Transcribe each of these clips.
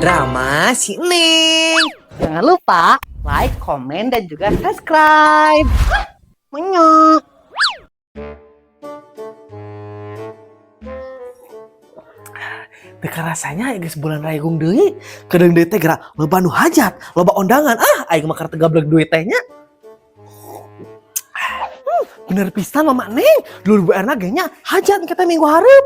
drama si Neng. Jangan lupa like, komen, dan juga subscribe. Monyok. Teka rasanya ya guys bulan rayung deui. Kedeung deui teh geura loba nu hajat, loba ondangan. Aing mah keur tegablek duit tehnya. Bener pisan Mama Neng. Dulu Bu Erna ge nya hajat kita minggu hareup.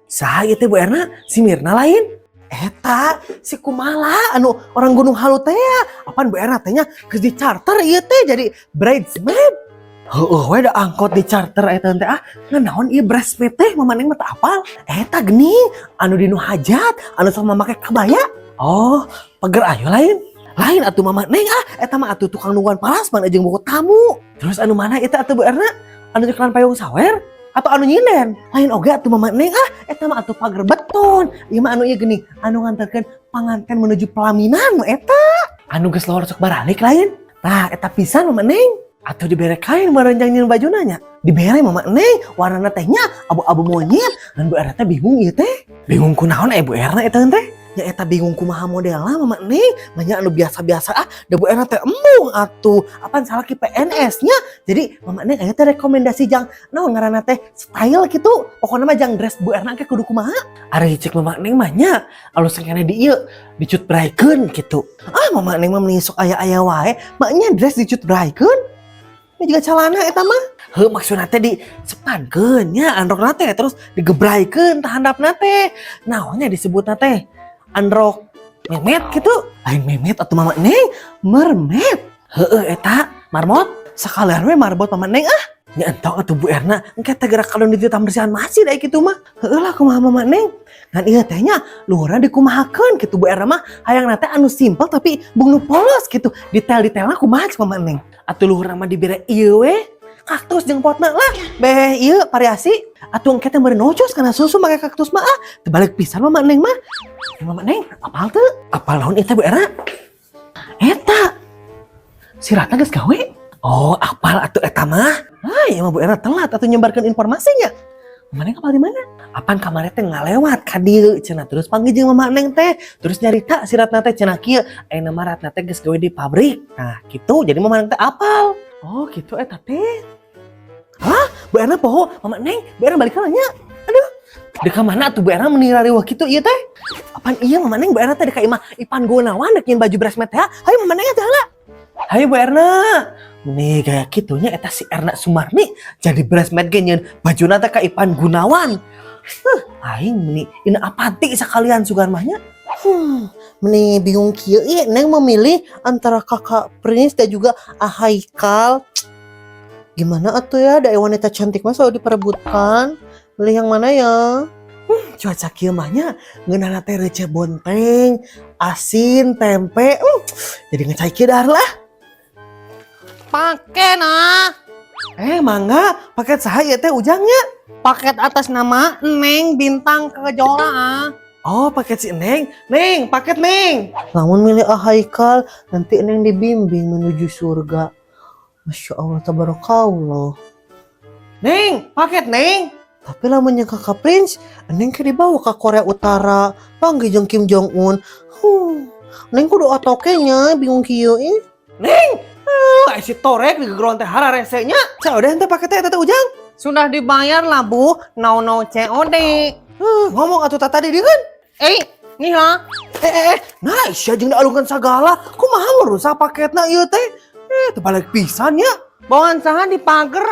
Saha ieu teh Bu Erna? Si Mirna lain? Eta si Kumala anu orang Gunung Halu teh ya. Apaan Bu Erna teh nya geus di charter ieu teh jadi bridesmaid. Heueuh we da angkot di charter eta teh nganaon ieu bridesmaid teh Mama Neng mah teu apal. Eta geuning anu dinu hajat anu sama make kabaya. Oh, pager ayo lain. Lain atuh Mama Neng eta mah atuh tukang nungguan palasman jeung buku tamu. Terus anu mana eta atuh Bu Erna? Anu jukelan payung sawer atau anu nyinden? Lain oge atuh Mama Neng eta mah atuh pager beton. Ieu mah anu ieu geuning anu nganterkeun panganten menuju pelaminan mah eta. Anu geus lor sok baralik lain. Tah eta pisan Mama Neng. Atuh dibere kain merenjang nyeun bajuna nya. Dibere Mama Neng warnana teh nya abu-abu monyet. Dan Bu Erna teh bingung ieu teh. Bingung kunaon Bu Erna eta teh? Ya eta bingung kumaha modelna Mama Neng. Manya anu biasa-biasa da Bu Erna teh embung atuh. Apaan salah ki PNS nya. Jadi Mama Neng aya teh rekomendasi jang naon ngaranna teh style kitu. Pokona mah jang dress Bu Erna ke kudu kumaha. Ari cek Mama Neng mah nya alus kene di ieu dicut braikeun kitu. Mama Neng mah mending sok aya-aya wae. Maknya dress dicut braikeun. Ini juga celana eta mah. Heuh maksudna teh di sepankeun nya androkna teh terus digebraikeun tah handapna teh. Naonnya disebutna teh? Androk memet gitu. Lain memet atuh Mama Neng, mermet. Heueuh eta marmot. Sakalian we marbot Mama Neng Nya entong atuh Bu Erna, engke teh gerak kalon di tambersihan masjid aya kitu mah. Heueuh lah kumaha Mama Neng. Ngan ieu teh nya luhurna dikumahakeun kitu Bu Erna mah. Hayangna teh anu simpel tapi bung nu polos kitu. Detail-detailna kumaha cek Mama Neng. Atuh luhurna mah dibere ieu we. Kaktus jeung potna lah. Beh ieu variasi. Atuh engke teh meureun nocos kana susu make kaktus mah tebalik pisan Mama Neng mah. Mama Neng, apal teu? Apal naon ieu teh Bu Erna? Eta. Si Ratna geus gawe. Oh, apal atuh eta mah. Ya mah Bu Erna telat atuh nyebarkeun informasinya. Mama Neng apal di mana? Apaan kamari teh ngalewat ka dieu cenah terus panggil jeung Mama Neng teh. Terus nyarita si Ratna teh cenah kieu, ayeuna mah Ratna teh geus gawe di pabrik. Nah, kitu jadi Mama Neng teh apal. Oh, gitu eta teh. Bu Erna poho, Mama Neng, Bu Erna balik nya. Aduh. Dek ka mana tuh Bu Erna menira riweuh kitu ieu teh? Apaan iya Mama Neng Bu Erna teh dek ka imah Ipan Gunawan dek nyeun baju bridesmaid teh. Hayu Mama Neng teh heula. Hayu Bu Erna. Nih gaya kitunya eta si Erna Sumarni jadi bridesmaid ge nyeun bajuna teh ka Ipan Gunawan. Aing meni ina apati sakalian sugan mah nya. Meni bingung kieu ieu Neng memilih antara Kakak Prince dan juga Haikal. Gimana atuh ya, ada wanita cantik mah selalu diperebutkan. Milih yang mana ya? Cuaca kieu mah nya ngeunana teh receh bonteng, asin, tempe. Jadi ngecai kieu dahar lah. Paket nah. Mangga, paket saha ieu teh ujangnya? Paket atas nama Neng Bintang Kejora. Oh, paket si Neng. Neng, paket Neng. Lamun milih Haikal, nanti Neng dibimbing menuju surga. Masya Allah, tabarakallah. Neng, paket Neng. Tapi lamunnya Kakak Prince, Neng ke dibawa ke Korea Utara, panggil jeung Kim Jong Un. Neng kudu otoke nya, bingung kieu Neng, si torek digegeron teh hara resenya. Udah ente paketnya teh ujang. Sudah dibayar lah Bu, no COD. Ngomong atuh tadi dia kan. Nih ha. Nah, isya jeung dialungkeun sagala. Kumaha merusak paketna ieu teh? Teu balik pisan nya. Bawaan saha di pager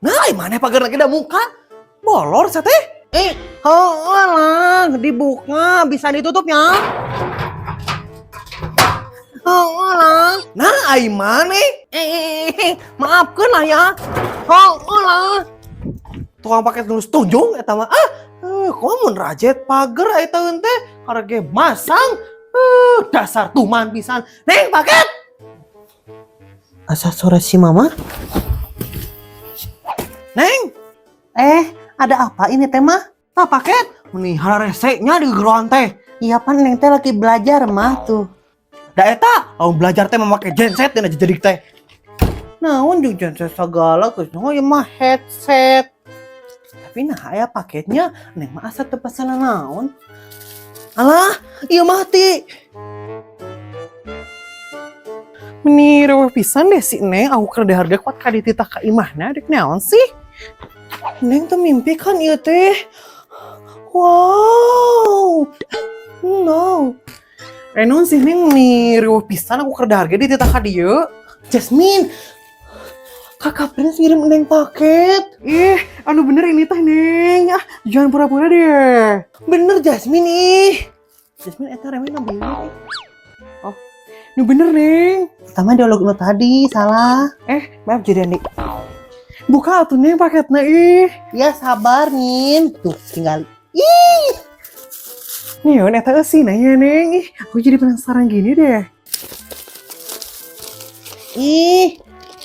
Nah, mana pager lagi da muka? Bolor sa teh. Lah, dibuka, bisa ditutup ya. Lah. Nah, ai mane? Maafkeun lah ya. Lah. Tukang paket nulis tunjung eta mah. Kumaha mun rajet pager eta teh karege masang. Dasar tuman pisan. Neng, paket. Asa suara si Mama? Neng. Ada apa ini teh mah? Paket. Meni hara resenya di geroan teh. Iya pan Neng teh lagi belajar mah tuh. Da eta, belajar teh memakai genset dan jadi teh. Naon jeung genset segala geus ieu mah headset. Tapi nah aya paketnya Neng mah asa teu pesan naon. Alah, iya mati. Meniru pisan deh si Neng, aku kerja harga kuat kadi titah ka imahna dek naon sih? Neng tuh mimpi kan iya teh. Wow. No. Renon sih Neng meniru pisan aku kerja harga di titah ka dieu. Jasmine. Kakak Prince ngirim Neng paket. Anu bener ini teh Neng. Jangan pura-pura deh. Bener Jasmine ih. Jasmine eta remen ngambil. Nu bener Neng. Pertama dialog lo tadi salah. Maaf jadi Andi. Buka atuh Neng paketna ih. Ya sabar Min. Tuh tinggal. Nih eta eusi nanya Neng. Aku jadi penasaran gini deh.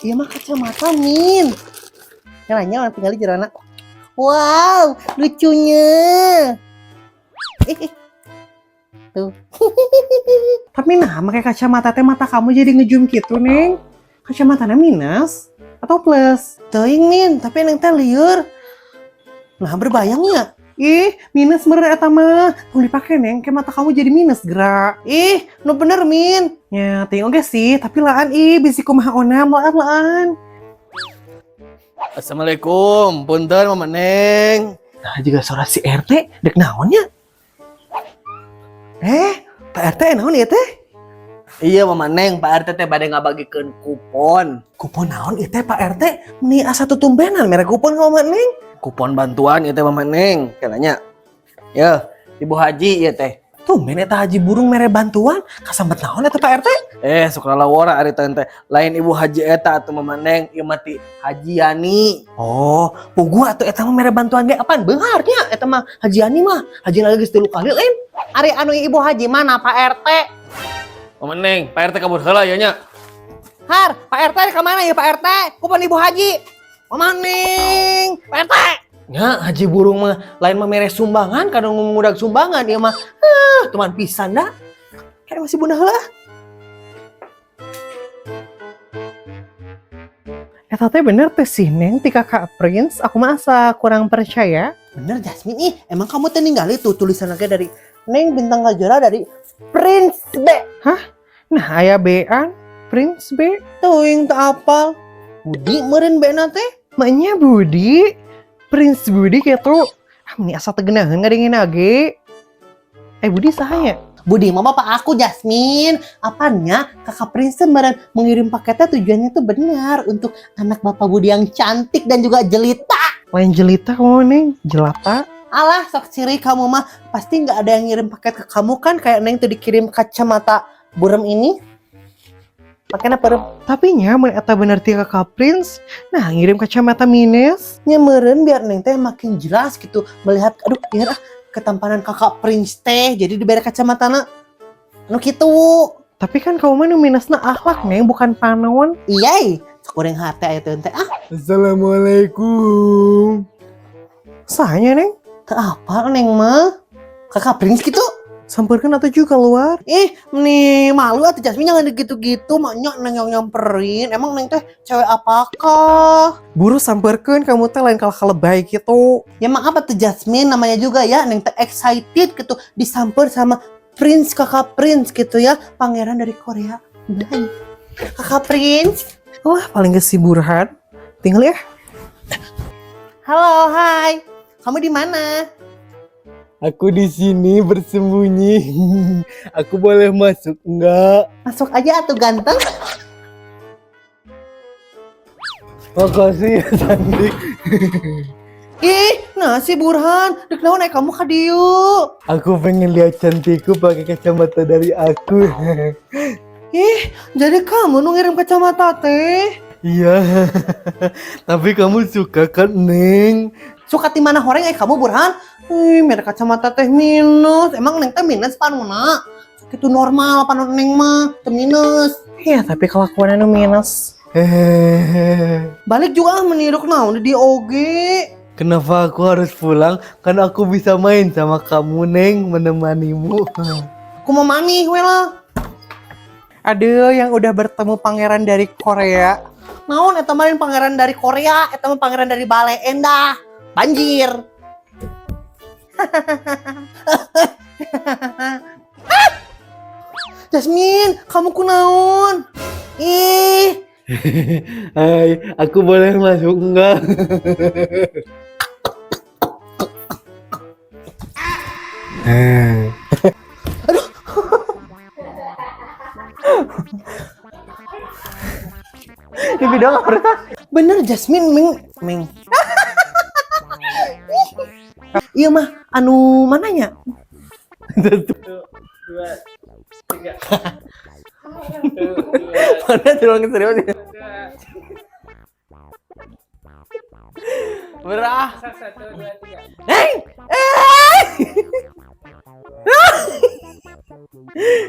Iya mah kacamata Min. Nyalanya orang tinggal di jerana. Wow, lucunya. Tuh. Tapi nah, pakai kacamata teh mata kamu jadi ngejum gitu, Neng. Kacamatanya minus atau plus? Teuing Min, tapi Neng teh lieur. Nah, berbayangnya. Minus meureun eta mah. Tong dipake, Neng, ke mata kamu jadi minus gerak. Nu bener Min. Ya, ting oge sih, tapi laan bisi kumaha onam laan. Assalamualaikum, punten Mama Neng. Nah, juga suara si RT dek naonnya? Pak RT naon ieu teh? Iya Mama Neng, Pak RT teh bade ngabagikeun kupon. Kupon naon ieu teh Pak RT? Meni asa tutumbenan mere kupon ka Mama Neng. Kupon bantuan ieu teh Mama Neng, kenanya. Ya, Ibu Haji ieu teh. Tumben eta Haji Burung mere bantuan, kasambet naon eta Pak RT? Sukra lawora ari teh. Lain Ibu Haji eta atuh Mama Neng, ieu mah ti Haji Yani. Oh, pugu atuh eta mah mere bantuan ge apaan beungarnya? Eta mah Haji Yani mah, Haji lagi geus 3 kali lain. Ari anu Ibu Haji mana Pak RT? Mama Neng, Pak RT kabur heula ya nya. Har, Pak RT ka mana ya Pak RT? Kupon Ibu Haji. Mama Neng, Pak RT. Ya, Haji Burung mah lain mah mere sumbangan, kadang ngudag sumbangan ieu mah. Teman pisan dah. Kayak masih bunda heula. Eta teh bener teh sih Neng ti Kakak Prince, aku mah asa kurang percaya. Bener Jasmine emang kamu teh ninggali tuh tulisan lagi dari Neng Bintang Kejora dari Prince B. Nah, aya B-an, Prince B. Tuing tak apal. Budi meureun B-na teh. Maknya Budi, Prince Budi gitu. Ini asa tegenaheun ngadengin age. Budi sahanya. Budi mah bapak aku Jasmine. Apanya Kakak Prince meureun mengirim paketnya tujuannya tuh benar untuk anak bapak Budi yang cantik dan juga jelita. Lain jelita kamu Neng, jelata. Alah sok ciri kamu mah pasti nggak ada yang ngirim paket ke kamu kan kayak Neng tuh dikirim kacamata burem ini. Pakainya perem. Tapi nya mun eta bener ti Kakak Prince, nah ngirim kacamata minus. Nya meureun biar Neng teh makin jelas gitu melihat lihat ketampanan Kakak Prince teh jadi diberi kacamatana nu kitu. Tapi kan kamu mah nu minusna akhlak Neng bukan panon. Iya, sakuring hate aya teh Assalamualaikum. Sahanya Neng? Teu apa Neng mah? Kakak Prince gitu. Sampeurkeun atuh juga keluar. Nih malu atuh Jasmine jangan gitu-gitu, maknya Neng yang nyamperin. Emang Neng teh cewek apakah? Buru sampeurkeun kamu teh lain kalah lebay gitu. Ya maaf atuh Jasmine namanya juga ya Neng teh excited gitu disamper sama Prince Kakak Prince gitu ya, pangeran dari Korea. Bye. Kakak Prince. Wah, paling gak si Burhan. Tinggal ya. Halo, hai. Kamu di mana? Aku di sini bersembunyi. Aku boleh masuk enggak? Masuk aja atuh ganteng. Makasih ya cantik. Nah si Burhan, dek naon kamu ka dieu? Aku pengen lihat cantikku pakai kacamata dari aku. Jadi kamu nu ngirim kacamata teh? Iya. Tapi kamu suka kan, Neng? Suka ti mana horeng kamu Burhan? Merek kacamata teh minus. Emang Neng teh minus panuna? Itu normal panon Neng mah, teh minus. Iya, tapi kelakuannya nu minus. Balik juga meniruk naon di oge. Kenapa aku harus pulang? Kan aku bisa main sama kamu, Neng, menemanimu. Aku mau mani we lah. Ada yang udah bertemu pangeran dari Korea. Naon eta marin pangeran dari Korea, eta mah pangeran dari Bale Endah. Banjir. Jasmine, kamu kunaon? Ih, Hai, aku boleh masuk enggak? di video nggak pernah. Bener Jasmine, Ming. Iya mah, anu mananya? Mana tulangin serius ya? Berah. Neng!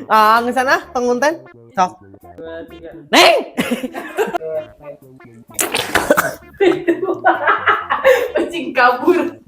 Ah, ngesana, pengunten. Sok. Neng! Kucing kabur.